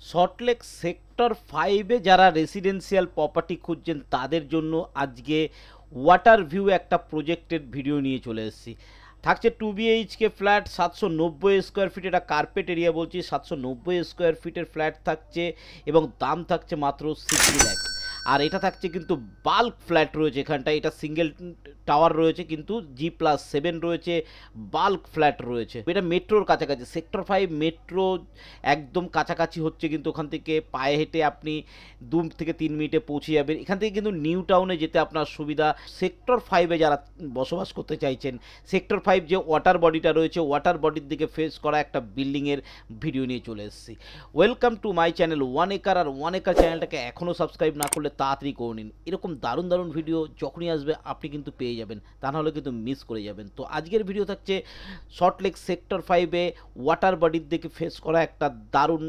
Salt Lake sector 5-এ যারা residential property খুঁজছেন তাদের জন্য আজকে ওয়াটার ভিউ একটা প্রজেক্টেড ভিডিও নিয়ে চলে এসেছি। থাকছে 2 BHK ফ্ল্যাট, 790 স্কোয়ার ফিট, এটা কার্পেট এরিয়া বলছি, 790 স্কোয়ার ফিটের ফ্ল্যাট থাকছে এবং দাম থাকছে মাত্র 60 লাখ। আর এটা থাকছে কিন্তু বাল্ক ফ্ল্যাট রয়েছে এখানটায়, এটা সিঙ্গেল টাওয়ার রয়েছে কিন্তু G+7 রয়েছে, বাল্ক ফ্ল্যাট রয়েছে। এটা মেট্রোর কাছাকাছি, সেক্টর 5 মেট্রো একদম কাছাকাছি হচ্ছে, কিন্তু ওখান থেকে পায়ে হেঁটে আপনি 2 থেকে 3 মিনিটে পৌঁছে যাবেন। এখান থেকে কিন্তু নিউ টাউনে যেতে আপনার সুবিধা। সেক্টর 5-এ যারা বসবাস করতে চাইছেন, সেক্টর 5 যে ওয়াটার বডিটা রয়েছে, ওয়াটার বডির দিকে ফেস করা একটা বিল্ডিংয়ের ভিডিও নিয়ে চলে এসেছি। Welcome to my channel one acre. আর ওয়ান একর চ্যানেলটাকে এখনও সাবস্ক্রাইব না করলে তাড়াতাড়ি করে নিন। এরকম দারুণ দারুণ ভিডিও যখনই আসবে আপনি কিন্তু পেয়ে যাবেন, তা নাহলে কিন্তু মিস করে যাবেন। তো আজকের ভিডিও থাকছে সল্টলেক সেক্টর 5-এ ওয়াটার বডির দিকে ফেস করা একটা দারুণ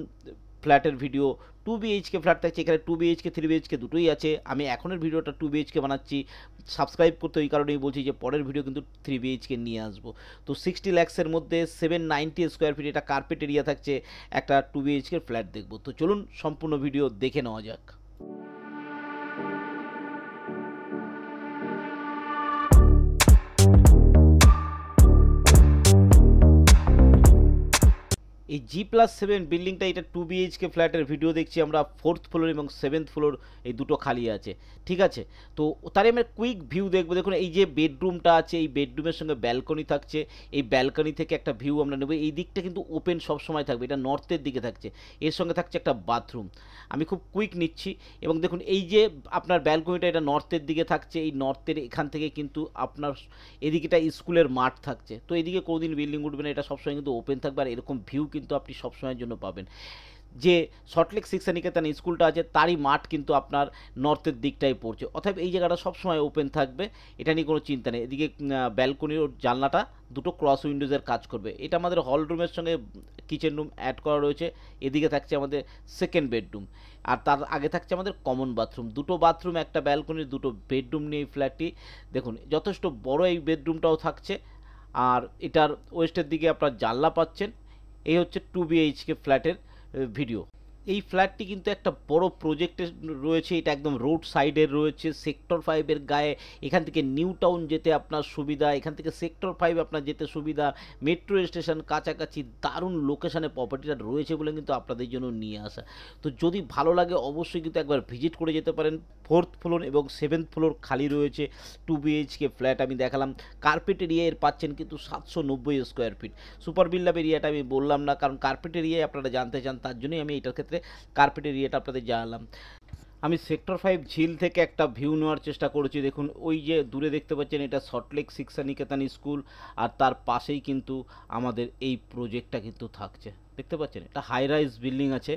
ফ্ল্যাটের ভিডিও। 2 BHK ফ্ল্যাট থাকছে এখানে, 2 BHK 3 BHK দুটোই আছে। আমি এখনের ভিডিওটা 2 BHK বানাচ্ছি, সাবস্ক্রাইব করতে ওই কারণেই বলছি যে পরের ভিডিও কিন্তু 3 BHK নিয়ে আসবো। তো 60 লাখসের মধ্যে 790 স্কোয়ার ফিট, এটা কার্পেট এরিয়া থাকছে, একটা 2 BHK ফ্ল্যাট দেখবো। তো চলুন সম্পূর্ণ ভিডিও দেখে নেওয়া যাক। এই G+7 বিল্ডিংটা, এটা 2 BHK ফ্ল্যাটের ভিডিও দেখছি আমরা। 4th ফ্লোর এবং 7th ফ্লোর এই দুটো খালি আছে, ঠিক আছে। তো তারই আমরা কুইক ভিউ দেখবো। দেখুন এই যে বেডরুমটা আছে, এই বেডরুমের সঙ্গে ব্যালকনি থাকছে, এই ব্যালকনি থেকে একটা ভিউ আমরা নেব। এই দিকটা কিন্তু ওপেন সব সময় থাকবে, এটা নর্থের দিকে থাকছে, এর সঙ্গে থাকছে একটা বাথরুম। আমি খুব কুইক নিচ্ছি এবং দেখুন এই যে আপনার ব্যালকনিটা, এটা নর্থের দিকে থাকছে। এই নর্থের এখান থেকে কিন্তু আপনার এদিকেটা স্কুলের মাঠ থাকছে। তো এদিকে কোনোদিন বিল্ডিং উঠবে না, এটা সবসময় কিন্তু ওপেন থাকবে। আর এরকম ভিউ কিন্তু আপনি সবসময়ের জন্য পাবেন। যে সল্টলেক শিক্ষানিকেতন স্কুলটা আছে তারই মাঠ কিন্তু আপনার নর্থের দিকটাই পড়ছে, অতএব এই জায়গাটা সবসময় ওপেন থাকবে, এটা নিয়ে কোনো চিন্তা নেই। এদিকে ব্যালকনির জানলাটা দুটো ক্রস উইন্ডোজের কাজ করবে। এটা আমাদের হল রুমের সঙ্গে কিচেন রুম অ্যাড করা রয়েছে। এদিকে থাকছে আমাদের সেকেন্ড বেডরুম, আর তার আগে থাকছে আমাদের কমন বাথরুম। দুটো বাথরুম, একটা ব্যালকনির, দুটো বেডরুম নিয়ে এই ফ্ল্যাটটি। দেখুন যথেষ্ট বড় এই বেডরুমটাও থাকছে। আর এটার ওয়েস্টের দিকে আপনার জানলা পাচ্ছেন। এই হচ্ছে 2 BHK ফ্ল্যাটের ভিডিও। এই ফ্ল্যাটটি কিন্তু একটা বড় প্রজেক্টে রয়েছে, এটা একদম রোড সাইডের রয়েছে, সেক্টর 5-এর গায়ে। এখান থেকে নিউ টাউন যেতে আপনার সুবিধা, এখান থেকে সেক্টর 5 আপনার যেতে সুবিধা, মেট্রো স্টেশন কাছাকাছি, দারুণ লোকেশানে প্রপার্টিটা রয়েছে বলে কিন্তু আপনাদের জন্য নিয়ে আসা। তো যদি ভালো লাগে অবশ্যই কিন্তু একবার ভিজিট করে যেতে পারেন। 4th ফ্লোর এবং 7th ফ্লোর খালি রয়েছে। 2 BHK ফ্ল্যাট আমি দেখালাম। কার্পেট এরিয়া এর পাচ্ছেন কিন্তু 790 স্কোয়ার ফিট। সুপার বিল্ডাপ এরিয়াটা আমি বললাম না, কারণ কার্পেট এরিয়ায় আপনারা জানতে চান, তার জন্যই আমি এটার ক্ষেত্রে কার্পেট এরিয়াটা আপনাদের জানালাম। আমি সেক্টর 5 ঝিল থেকে একটা ভিউ নেওয়ার চেষ্টা করেছি। দেখুন ওই যে দূরে দেখতে পাচ্ছেন, এটা সল্টলেক শিক্ষানিকেতন স্কুল, আর তার পাশেই কিন্তু আমাদের এই প্রজেক্টটা কিন্তু থাকছে। দেখতে পাচ্ছেন এটা হাই রাইজ বিল্ডিং আছে,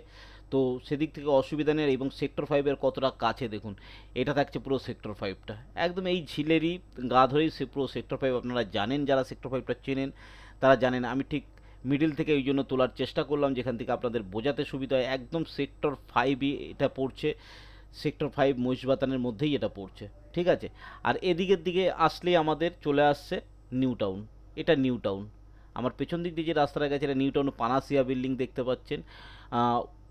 তো সেদিক থেকে অসুবিধা নেই। এবং সেক্টর 5-এর কতটা কাছে দেখুন, এটা থাকছে পুরো সেক্টর 5টা একদম এই ঝিলেরই গা ধরেই সে পুরো সেক্টর 5। আপনারা জানেন, যারা সেক্টর 5টা চেনেন তারা জানেন। আমি ঠিক মিডিল থেকে ওই জন্য তোলার চেষ্টা করলাম, যেখান থেকে আপনাদের বোঝাতে সুবিধা হয়। একদম সেক্টর 5ই এটা পড়ছে, সেক্টর 5 মহিষবাতানের মধ্যেই এটা পড়ছে, ঠিক আছে। আর এদিকের দিকে আসলেই আমাদের চলে আসছে নিউ টাউন। এটা নিউ টাউন। আমার পেছন দিক দিয়ে যে রাস্তাটা গেছে, এটা নিউ টাউন। পানাসিয়া বিল্ডিং দেখতে পাচ্ছেন,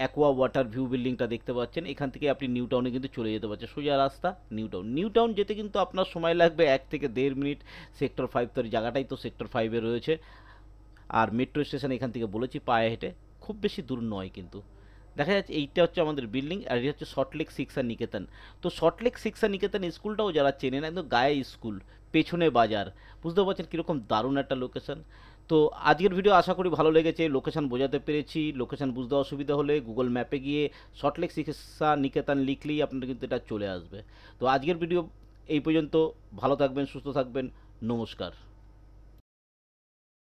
অ্যাকোয়া ওয়াটার ভিউ বিল্ডিংটা দেখতে পাচ্ছেন। এখান থেকে আপনি নিউ টাউনে কিন্তু চলে যেতে পারছেন, সোজা রাস্তা নিউ টাউন। নিউ টাউন যেতে কিন্তু আপনার সময় লাগবে 1 থেকে 1.5 মিনিট। সেক্টর 5 তো জায়গাটাই তো সেক্টর 5-এ রয়েছে। আর মেট্রো স্টেশন এখান থেকে বলেছি পায়ে হেঁটে খুব বেশি দূর নয় কিন্তু। দেখা যাচ্ছে এইটা হচ্ছে আমাদের বিল্ডিং, আর এটা হচ্ছে সল্টলেক শিক্ষানিকেতন। তো সল্টলেক শিক্ষানিকেতন স্কুলটাও যারা চেনেন, একদম গায়ে স্কুল, পেছনে বাজার, বুঝতে পারছেন কীরকম দারুণ একটা লোকেশন। তো আজকের ভিডিও আশা করি ভালো লেগেছে, লোকেশন বোঝাতে পেরেছি। লোকেশন বুঝতে অসুবিধা হলে গুগল ম্যাপে গিয়ে সল্টলেক শিক্ষানিকেতন লিখলেই আপনার কিন্তু এটা চলে আসবে। তো আজকের ভিডিও এই পর্যন্ত। ভালো থাকবেন, সুস্থ থাকবেন, নমস্কার।